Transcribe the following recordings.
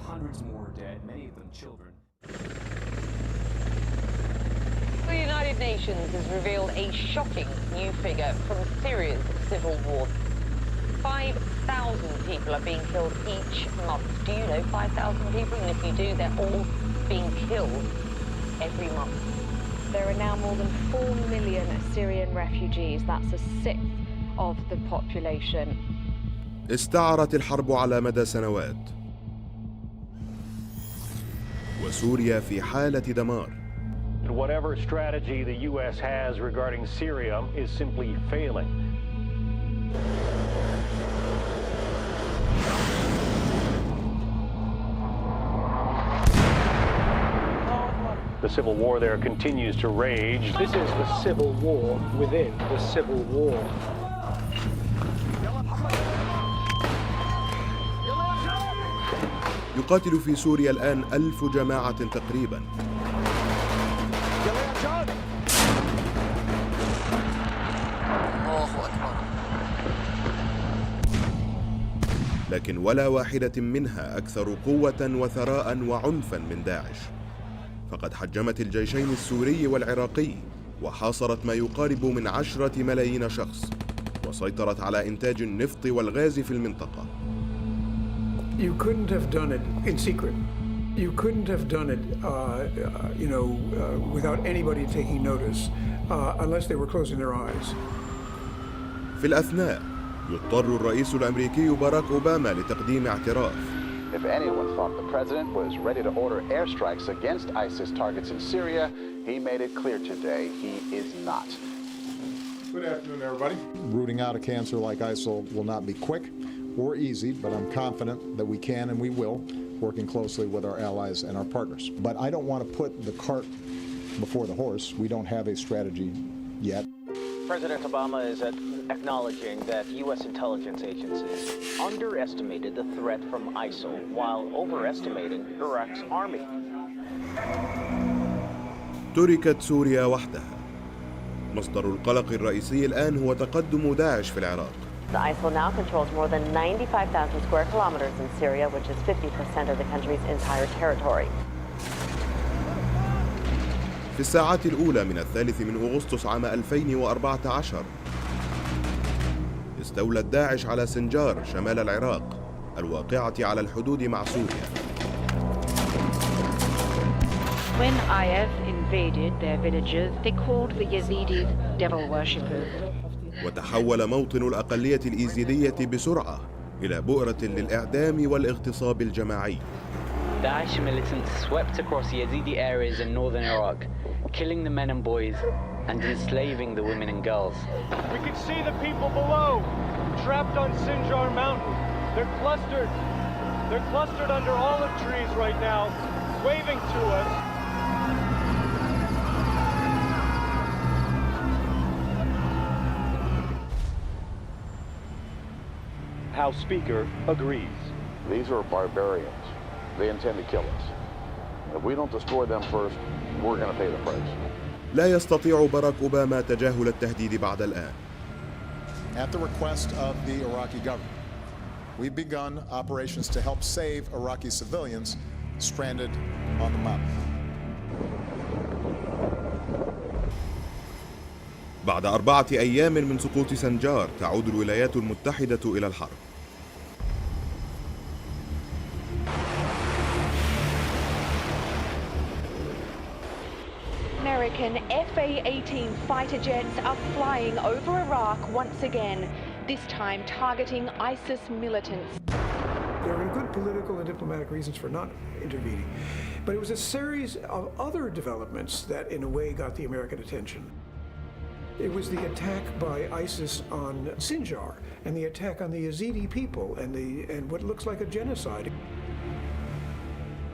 hundreds more dead, many of them children. The United Nations has revealed a shocking new figure from Syria's civil war. 5,000 people are being killed each month. Do you know 5,000 people? And if you do, they're all being killed every month. There are now more than 4 million Syrian refugees. That's a sixth of the population. استعرت الحرب على مدى سنوات، وسوريا في حالة دمار. Whatever strategy the U.S. has regarding Syria is simply failing. The civil war there continues to rage. This is the civil war within the civil war. يقاتل في سوريا الآن 1000 جماعة تقريباً. لكن ولا واحدة منها أكثر قوة وثراء وعنفاً من داعش. فقد حجمت الجيشين السوري والعراقي وحاصرت ما يقارب من 10 ملايين شخص، وسيطرت على إنتاج النفط والغاز في المنطقة. You couldn't have done it in secret. You couldn't have done it, without anybody taking notice, unless they were closing their eyes. في الأثناء يضطر الرئيس الأمريكي باراك أوباما لتقديم اعتراف. If anyone thought the president was ready to order airstrikes against ISIS targets in Syria, he made it clear today he is not. Good afternoon, everybody. Rooting out a cancer like ISIL will not be quick or easy, but I'm confident that we can and we will, working closely with our allies and our partners. But I don't want to put the cart before the horse. We don't have a strategy yet. President Obama is acknowledging that U.S. intelligence agencies underestimated the threat from ISIL while overestimating Iraq's army. تركت سوريا وحدها. مصدر القلق الرئيسي الآن هو تقدم داعش في العراق. The ISIL now controls more than 95,000 square kilometers in Syria, which is 50% of the country's entire territory. في الساعات الأولى من 3 أغسطس عام 2014 استولت داعش على سنجار شمال العراق الواقعة على الحدود مع سوريا. When IS invaded their villages, they called the Yazidis devil worshippers. وتحول موطن الأقلية الإيزيدية بسرعة إلى بؤرة للإعدام والاغتصاب الجماعي. Daesh militants swept across Yazidi areas in northern Iraq, killing the men and boys and enslaving the women and girls. We can see the people below, trapped on Sinjar Mountain. They're clustered under olive trees right now, waving to us. House Speaker agrees. These are barbarians. They intend to kill us. If we don't destroy them first, we're going to pay the price. لا يستطيع باراك أوباما تجاهل التهديد بعد الآن. At the request of the Iraqi government, we've begun operations to help save Iraqi civilians stranded on the mountain. بعد 4 أيام من سقوط سنجار تعود الولايات المتحدة إلى الحرب. American F/A-18 fighter jets are flying over Iraq once again, this time targeting ISIS militants. There are good political and diplomatic reasons for not intervening, but it was a series of other developments that in a way got the American attention. It was the attack by ISIS on Sinjar and the attack on the Yazidi people and what looks like a genocide.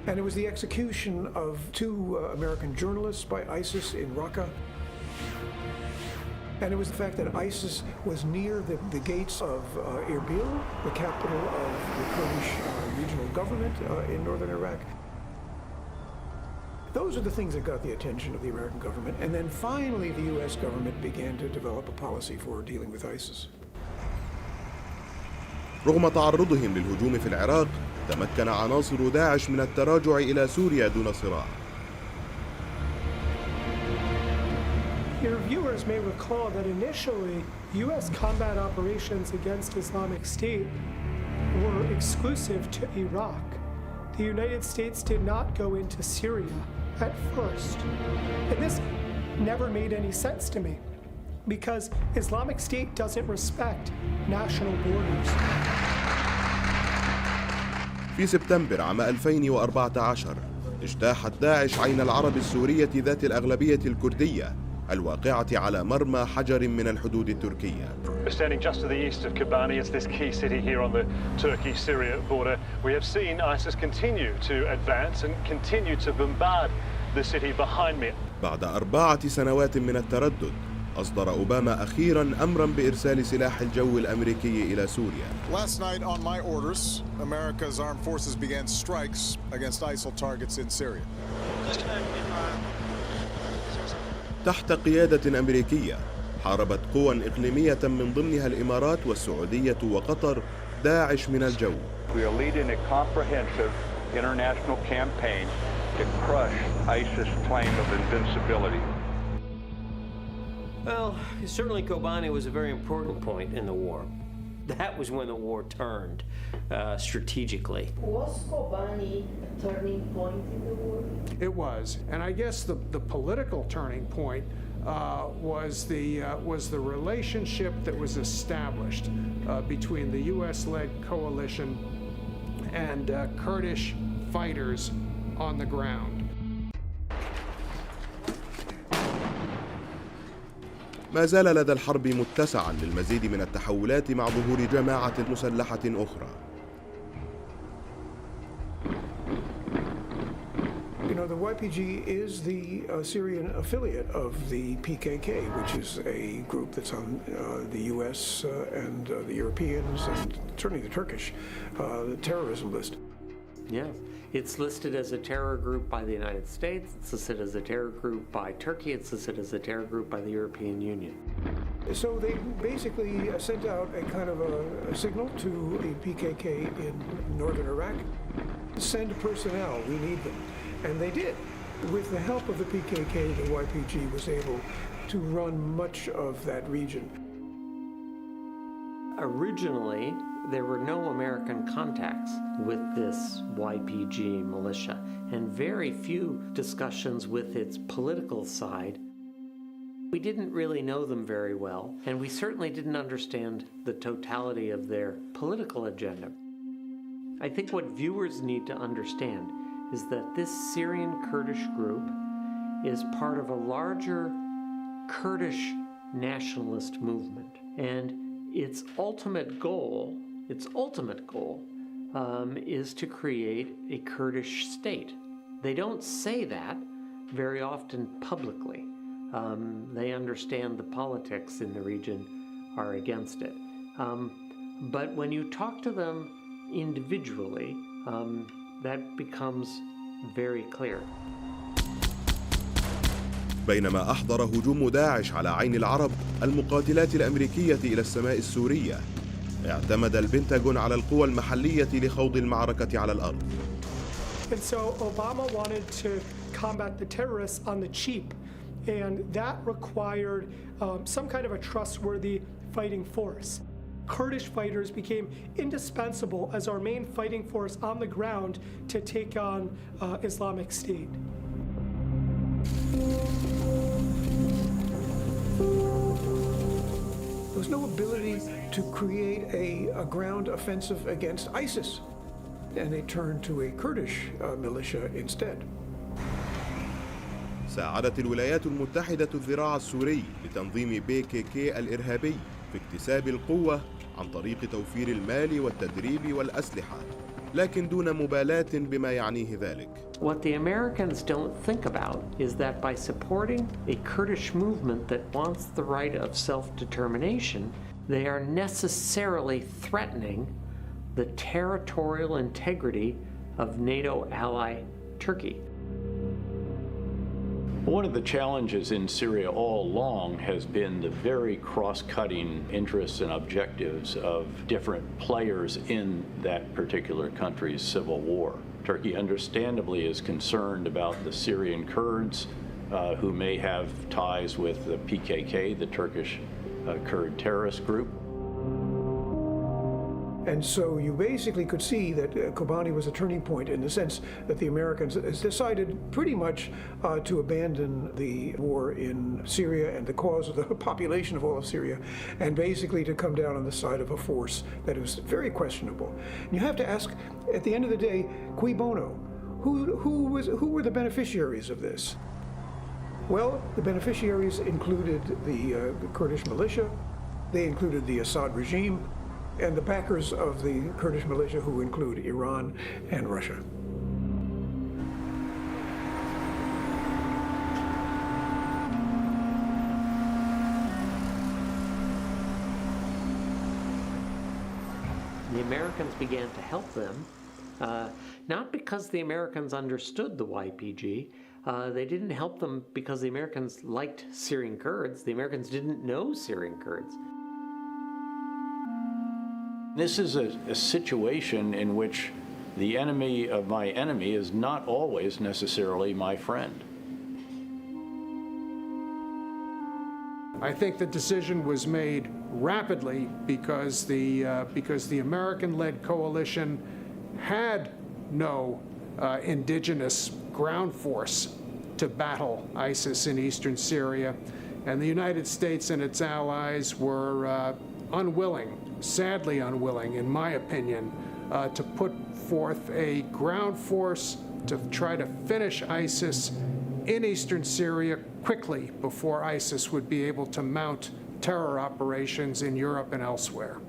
And it was the execution of 2 American journalists by ISIS in Raqqa. And it was the fact that ISIS was near the gates of Erbil, the capital of the Kurdish regional government in northern Iraq. Those are the things that got the attention of the American government. And then finally, the U.S. government began to develop a policy for dealing with ISIS. رغم تعرضهم للهجوم في العراق، تمكن عناصر داعش من التراجع إلى سوريا دون صراع. Your viewers may recall that initially, U.S. combat operations against Islamic State were exclusive to Iraq. The United States did not go into Syria at first. And this never made any sense to me, because Islamic State doesn't respect national borders. في سبتمبر عام 2014 اجتاحت داعش عين العرب السورية ذات الأغلبية الكردية الواقعة على مرمى حجر من الحدود التركية. We're standing just to the east of Kobani. It's this key city here on the Turkey-Syria border. We have seen ISIS continue to advance and continue to bombard the city behind me. بعد 4 سنوات من التردد، أصدر أوباما أخيراً أمراً بإرسال سلاح الجو الأمريكي إلى سوريا. Last night, on my orders, America's armed forces began strikes against ISIL targets in Syria. تحت قيادة أمريكية، حاربت قوى إقليمية من ضمنها الإمارات والسعودية وقطر داعش من الجو. We are leading a comprehensive international campaign to crush ISIS' claim of invincibility. Well, certainly Kobani was a very important point in the war. That was when the war turned strategically. Was Kobani a turning point in the war? It was, and I guess the political turning point was the relationship that was established between the U.S.-led coalition and Kurdish fighters on the ground. ما زال لدى الحرب متسعاً للمزيد من التحولات مع ظهور جماعة مسلحة أخرى. You know, the YPG is the Syrian affiliate of the PKK, which is a group that's on the U.S. And the Europeans and certainly the Turkish terrorism list. Yeah. It's listed as a terror group by the United States, it's listed as a terror group by Turkey, it's listed as a terror group by the European Union. So they basically sent out a kind of a signal to the PKK in northern Iraq, send personnel, we need them. And they did. With the help of the PKK, the YPG was able to run much of that region. Originally, there were no American contacts with this YPG militia, and very few discussions with its political side. We didn't really know them very well, and we certainly didn't understand the totality of their political agenda. I think what viewers need to understand is that this Syrian Kurdish group is part of a larger Kurdish nationalist movement, and its ultimate goal is to create a Kurdish state. They don't say that very often publicly. They understand the politics in the region are against it. But when you talk to them individually, that becomes very clear. بينما أحضر هجوم داعش على عين العرب المقاتلات الأمريكية إلى السماء السورية، اعتمد البنتاغون على القوى المحلية لخوض المعركة على الأرض. And so Obama wanted to combat the terrorists on the cheap, and that required some kind of a trustworthy fighting force. Kurdish fighters became indispensable as our main fighting force on the ground to take on Islamic State. There was no ability to create a ground offensive against ISIS, and they turned to a Kurdish militia instead. ساعدت الولايات المتحدة الذراع السوري لتنظيم PKK الإرهابي في اكتساب القوة عن طريق توفير المال والتدريب والأسلحة، لكن دون مبالاة بما يعنيه ذلك. What the Americans don't think about is that by supporting a Kurdish movement that wants the right of self-determination, they are necessarily threatening the territorial integrity of NATO ally Turkey. One of the challenges in Syria all along has been the very cross-cutting interests and objectives of different players in that particular country's civil war. Turkey understandably is concerned about the Syrian Kurds who may have ties with the PKK, the Turkish Kurd terrorist group. And so you basically could see that Kobani was a turning point in the sense that the Americans decided pretty much to abandon the war in Syria and the cause of the population of all of Syria, and basically to come down on the side of a force that was very questionable. And you have to ask, at the end of the day, cui bono? Who were the beneficiaries of this? Well, the beneficiaries included the Kurdish militia, they included the Assad regime, and the backers of the Kurdish militia, who include Iran and Russia. The Americans began to help them, not because the Americans understood the YPG. They didn't help them because the Americans liked Syrian Kurds. The Americans didn't know Syrian Kurds. This is a situation in which the enemy of my enemy is not always necessarily my friend. I think the decision was made rapidly because the American-led coalition had no indigenous ground force to battle ISIS in eastern Syria, and the United States and its allies were unwilling, sadly unwilling, in my opinion, to put forth a ground force to try to finish ISIS in eastern Syria quickly before ISIS would be able to mount terror operations in Europe and elsewhere.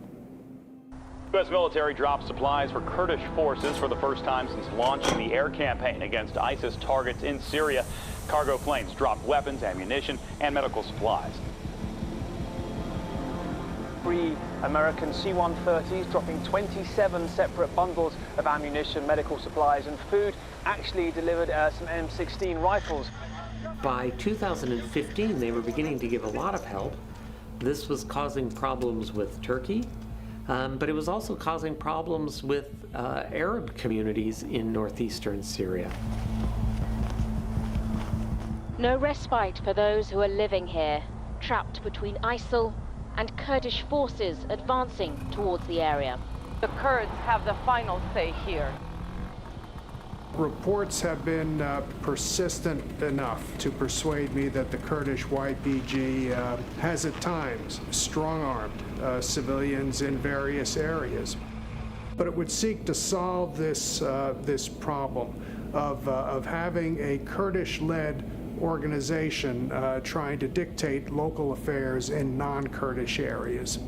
U.S. military dropped supplies for Kurdish forces for the first time since launching the air campaign against ISIS targets in Syria. Cargo planes dropped weapons, ammunition, and medical supplies. 3 American C-130s dropping 27 separate bundles of ammunition, medical supplies, and food. Actually delivered some M16 rifles. By 2015, they were beginning to give a lot of help. This was causing problems with Turkey, but it was also causing problems with Arab communities in northeastern Syria. No respite for those who are living here, trapped between ISIL and Kurdish forces advancing towards the area. The Kurds have the final say here. Reports have been persistent enough to persuade me that the Kurdish YPG has at times strong-armed civilians in various areas. But it would seek to solve this problem of having a Kurdish-led organization trying to dictate local affairs in non-Kurdish areas.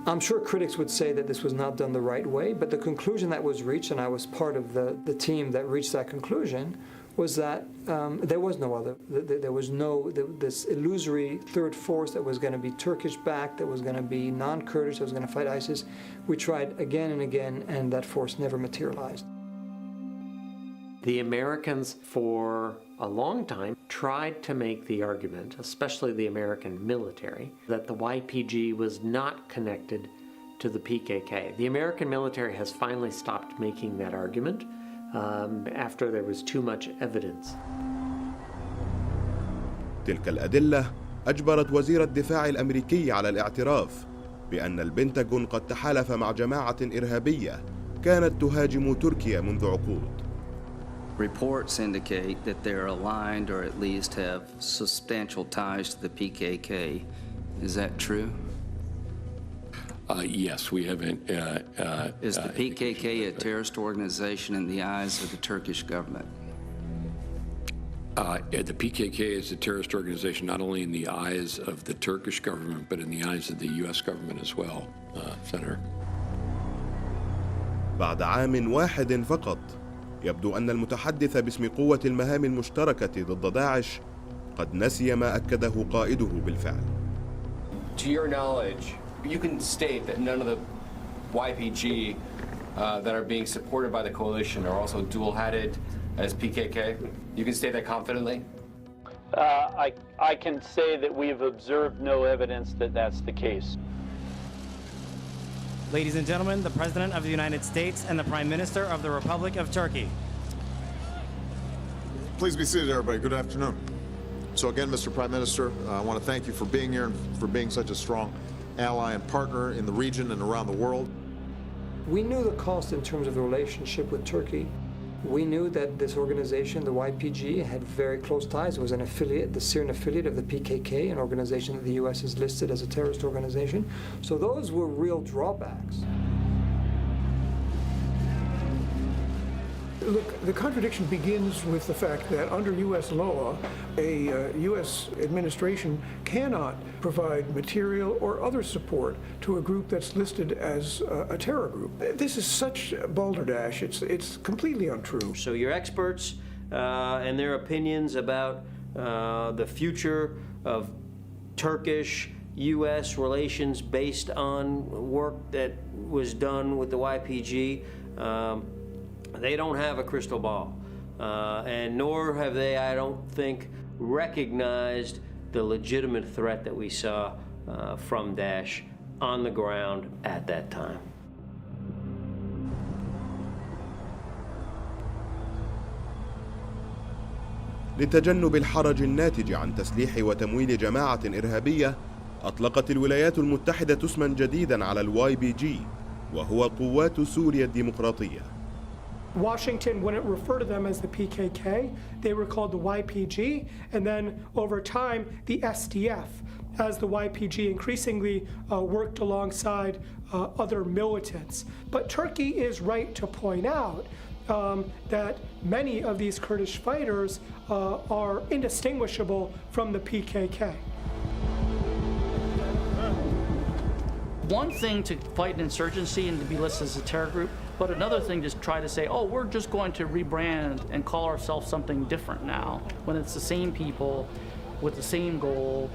I'm sure critics would say that this was not done the right way, but the conclusion that was reached, and I was part of the team that reached that conclusion, was that there was no other. There was this illusory third force that was going to be Turkish-backed, that was going to be non-Kurdish, that was going to fight ISIS. We tried again and again, and that force never materialized. The Americans, for a long time, tried to make the argument, especially the American military, that the YPG was not connected to the PKK. The American military has finally stopped making that argument after there was too much evidence. تلك الأدلة أجبرت وزير الدفاع الأمريكي على الاعتراف بأن البنتاغون قد تحالف مع جماعة إرهابية كانت تهاجم تركيا منذ عقود. Reports indicate that they're aligned or at least have substantial ties to the PKK. Is that true? Yes, we have. Is the PKK a terrorist organization in the eyes of the Turkish government? The PKK is a terrorist organization not only in the eyes of the Turkish government, but in the eyes of the U.S. government as well, Senator. بعد عام واحد فقط يبدو أن المتحدث باسم قوة المهام المشتركة ضد داعش قد نسي ما أكده قائده بالفعل. To your knowledge, you can state that none of the YPG that are being supported by the coalition are also dual-headed as PKK? You can state that confidently? I can say that we've observed no evidence that that's the case. Ladies and gentlemen, the President of the United States and the Prime Minister of the Republic of Turkey. Please be seated, everybody. Good afternoon. So again, Mr. Prime Minister, I want to thank you for being here and for being such a strong ally and partner in the region and around the world. We knew the cost in terms of the relationship with Turkey. We knew that this organization, the YPG, had very close ties. It was an affiliate, the Syrian affiliate of the PKK, an organization that the U.S. has listed as a terrorist organization. So those were real drawbacks. Look, the contradiction begins with the fact that under U.S. law, a U.S. administration cannot provide material or other support to a group that's listed as a terror group. This is such balderdash. It's completely untrue. So your experts and their opinions about the future of Turkish U.S. relations based on work that was done with the YPG, they don't have a crystal ball, and nor have they, I don't think, recognized the legitimate threat that we saw from Daesh on the ground at that time. لتجنب الحرج الناتج عن تسليح وتمويل جماعة إرهابية، أطلقت الولايات المتحدة اسما جديدا على الYPG، وهو قوات سوريا الديمقراطية. Washington wouldn't refer to them as the PKK, they were called the YPG, and then over time the SDF, as the YPG increasingly worked alongside other militants. But Turkey is right to point out that many of these Kurdish fighters are indistinguishable from the PKK. One thing to fight an insurgency and to be listed as a terror group, but another thing to try to say, oh, we're just going to rebrand and call ourselves something different now, when it's the same people with the same goal.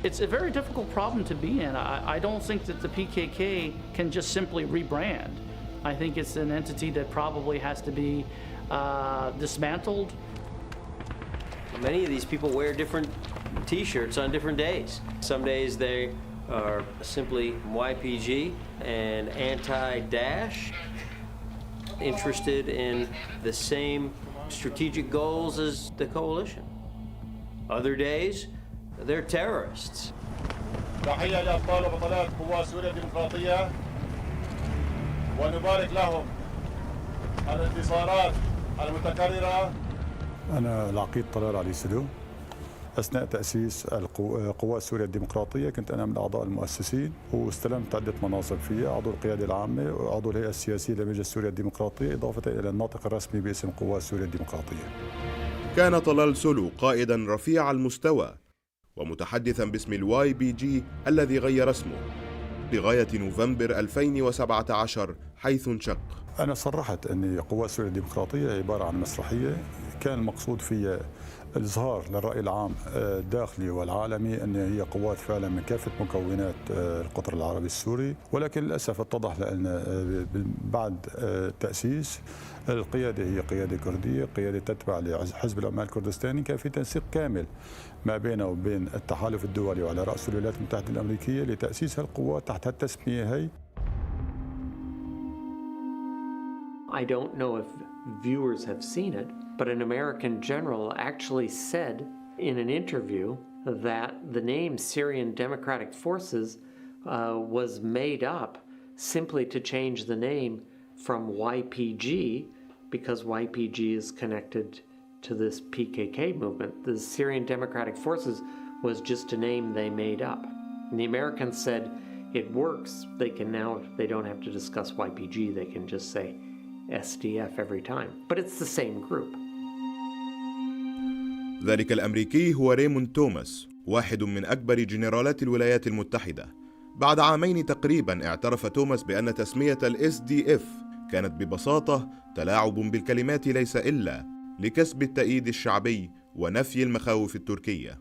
It's a very difficult problem to be in. I don't think that the PKK can just simply rebrand. I think it's an entity that probably has to be dismantled. Many of these people wear different t-shirts on different days. Some days they are simply YPG and anti-Daesh, interested in the same strategic goals as the coalition. Other days, they're terrorists. تحية لأبطال وبطلات قوات سوريا الديمقراطية ونبارك لهم على الانتصارات المتكررة. أنا العقيد طلال علي سدو. أثناء تأسيس قوات سوريا الديمقراطية كنت أنا من الأعضاء المؤسسين واستلمت عدة مناصب فيها، عضو القيادة العامة وعضو الهيئة السياسية لمجلس سوريا الديمقراطية، إضافة إلى الناطق الرسمي باسم قوات سوريا الديمقراطية. كان طلال سلو قائدا رفيع المستوى ومتحدثا باسم الYPG الذي غير اسمه لغاية نوفمبر 2017 حيث انشق. أنا صرحت أن قوات سوريا الديمقراطية عبارة عن مسرحية كان المقصود فيها الإظهار للرأي العام الداخلي والعالمي أن هي قوات فعلا من كافة مكونات القطر العربي السوري، ولكن للأسف اتضح لأن بعد تأسيس القيادة هي قيادة كردية، قيادة تتبع لحزب العمال الكردستاني، كان في تنسيق كامل ما بينه وبين التحالف الدولي وعلى رأسه الولايات المتحدة الأمريكية لتأسيس هالقوات تحت هالتسمية هي. I don't know if viewers have seen it, but an American general actually said in an interview that the name Syrian Democratic Forces was made up simply to change the name from YPG because YPG is connected to this PKK movement. The Syrian Democratic Forces was just a name they made up. And the Americans said it works. They don't have to discuss YPG. They can just say SDF every time. But it's the same group. ذلك الأمريكي هو ريموند توماس، واحد من أكبر جنرالات الولايات المتحدة. بعد عامين تقريبا اعترف توماس بأن تسمية الSDF كانت ببساطة تلاعب بالكلمات ليس إلا لكسب التأييد الشعبي ونفي المخاوف التركية.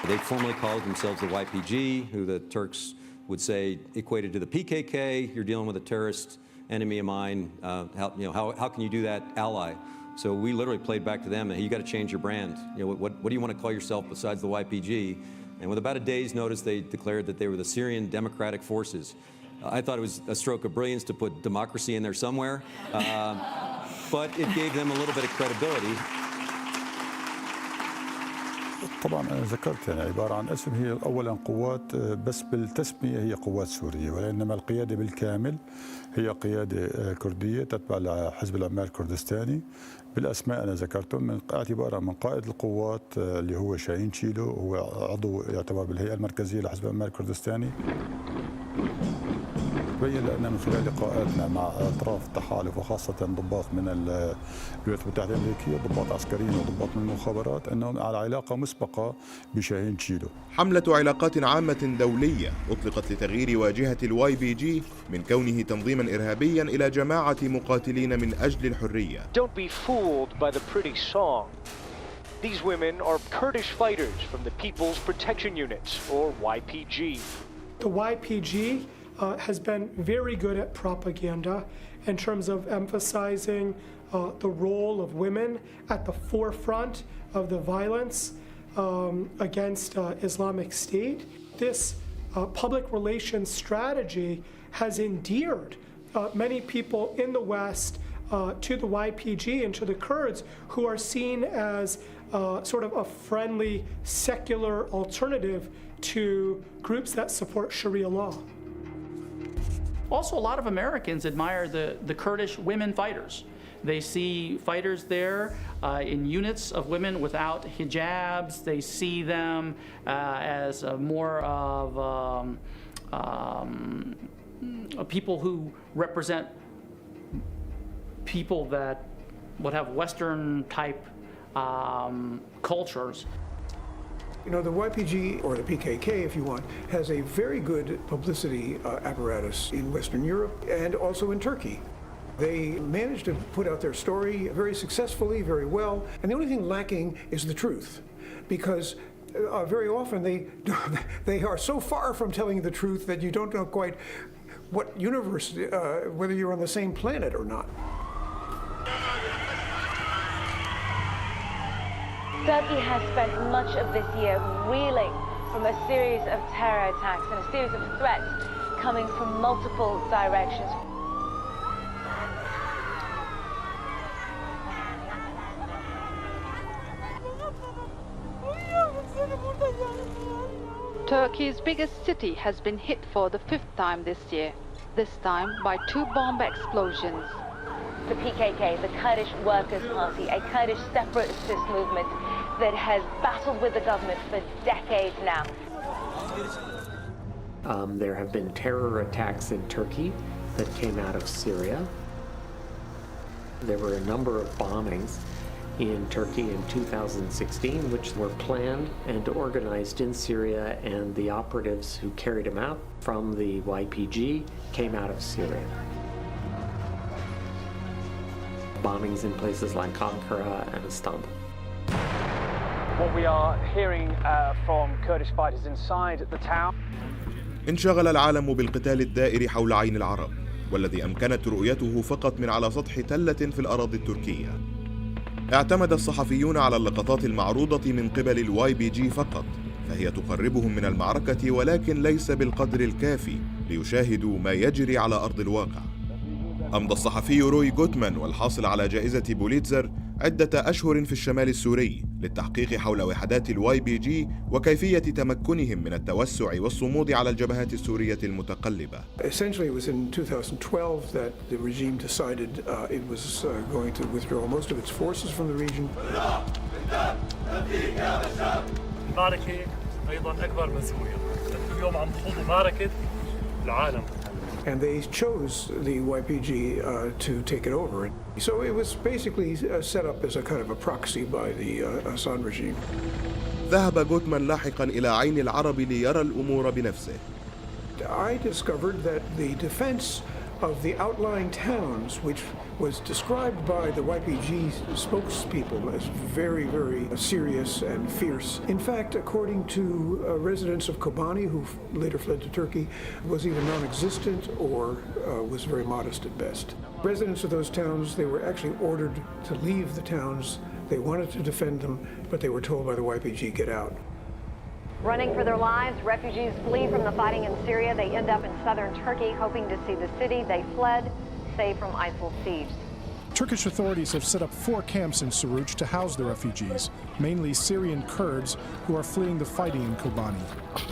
They formally called themselves the YPG, who the Turks would say equated to the PKK. You're dealing with a terrorist enemy of mine. How can you do that, ally? So we literally played back to them, hey, you got to change your brand. What do you want to call yourself besides the YPG? And with about a day's notice, they declared that they were the Syrian Democratic Forces. I thought it was a stroke of brilliance to put democracy in there somewhere, but it gave them a little bit of credibility. طبعا أنا ذكرت يعني عبارة عن اسم، هي أولا قوات بس بالتسمية هي قوات سورية، وإنما القيادة بالكامل هي قيادة كردية تتبع لحزب العمال الكردستاني. بالأسماء أنا ذكرتهم من اعتبارا من قائد القوات اللي هو شاهين تشيلو، هو عضو يعتبر بالهيئة المركزية لحزب العمال الكردستاني. تبين لنا من خلال لقاءاتنا مع اطراف التحالف وخاصه ضباط من الولايات المتحده الامريكيه، ضباط عسكريين وضباط من المخابرات، انهم على علاقه مسبقه بشاهين تشيلو. حمله علاقات عامه دوليه اطلقت لتغيير واجهه الواي بي جي من كونه تنظيما ارهابيا الى جماعه مقاتلين من اجل الحريه. Don't be fooled by the pretty song. These women are Kurdish fighters from the People's Protection Units, or YPG. The YPG has been very good at propaganda in terms of emphasizing the role of women at the forefront of the violence against Islamic State. This public relations strategy has endeared many people in the West to the YPG and to the Kurds, who are seen as sort of a friendly, secular alternative to groups that support Sharia law. Also, a lot of Americans admire the Kurdish women fighters. They see fighters there in units of women without hijabs. They see them as more of people who represent people that would have Western type cultures. You know, the YPG, or the PKK if you want, has a very good publicity apparatus in Western Europe and also in Turkey. They managed to put out their story very successfully, very well, and the only thing lacking is the truth, because very often they are so far from telling the truth that you don't know quite what universe, whether you're on the same planet or not. Turkey has spent much of this year reeling from a series of terror attacks and a series of threats coming from multiple directions. Turkey's biggest city has been hit for the 5th time this year, this time by 2 bomb explosions. The PKK, the Kurdish Workers' Party, a Kurdish separatist movement that has battled with the government for decades now. There have been terror attacks in Turkey that came out of Syria. There were a number of bombings in Turkey in 2016, which were planned and organized in Syria, and the operatives who carried them out from the YPG came out of Syria. Bombings in places like Ankara and Istanbul. What we are hearing from Kurdish fighters inside the town. انشغل العالم بالقتال الدائر حول عين العرب، والذي أمكنت رؤيته فقط من على سطح تلة في الأراضي التركية. اعتمد الصحفيون على اللقطات المعروضة من قبل الواي بي جي فقط، فهي تقربهم من المعركة ولكن ليس بالقدر الكافي ليشاهدوا ما يجري على أرض الواقع. أمضى الصحفي روي غوتمان والحاصل على جائزة بوليتزر عدة أشهر في الشمال السوري للتحقيق حول وحدات الواي بي جي وكيفية تمكنهم من التوسع والصمود على الجبهات السورية المتقلبة. Essentially, it was in 2012 that the regime decided it was going to withdraw most of its forces from the region. المعركة أيضا أكبر من سوريا. اليوم عم تخوضوا معركة العالم. And they chose the YPG to take it over. So it was basically set up as a kind of a proxy by the Assad regime. ذهب غوتمان لاحقا إلى عين العرب ليرى الأمور بنفسه. I discovered that the defense of the outlying towns, which was described by the YPG spokespeople as very, very serious and fierce. In fact, according to residents of Kobani, who later fled to Turkey, was either non-existent or was very modest at best. Residents of those towns, they were actually ordered to leave the towns. They wanted to defend them, but they were told by the YPG, get out. Running for their lives, refugees flee from the fighting in Syria. They end up in southern Turkey, hoping to see the city they fled, safe from ISIL siege. Turkish authorities have set up 4 camps in Suruç to house the refugees, mainly Syrian Kurds who are fleeing the fighting in Kobani.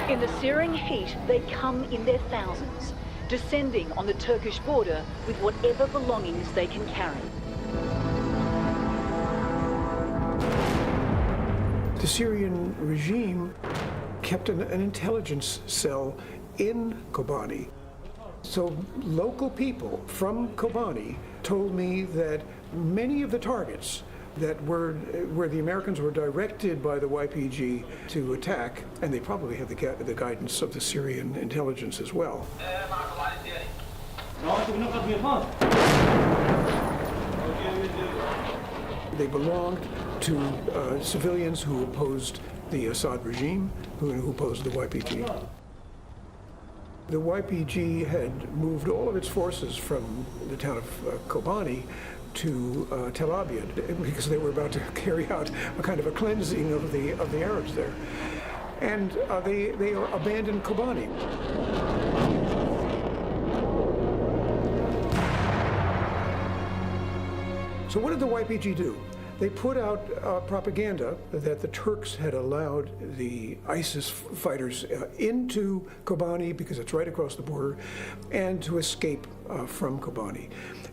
In the searing heat, they come in their thousands, descending on the Turkish border with whatever belongings they can carry. The Syrian regime kept an intelligence cell in Kobani. So local people from Kobani told me that many of the targets that were where the Americans were directed by the YPG to attack, and they probably have the guidance of the Syrian intelligence as well. They belonged to civilians who opposed the Assad regime, who opposed the YPG. The YPG had moved all of its forces from the town of Kobani to Tel Abyad because they were about to carry out a kind of a cleansing of the Arabs there, and they abandoned Kobani. So what did the YPG do? They put out propaganda that the Turks had allowed the ISIS fighters into Kobani because it's right across the border, and to escape from Kobani.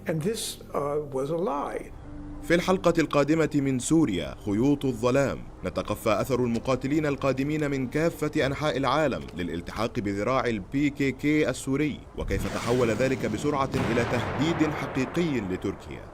And this was a lie. في الحلقة القادمة من سوريا خيوط الظلام نتقفى أثر المقاتلين القادمين من كافة أنحاء العالم للالتحاق بذراع الPKK السوري، وكيف تحول ذلك بسرعة إلى تهديد حقيقي لتركيا.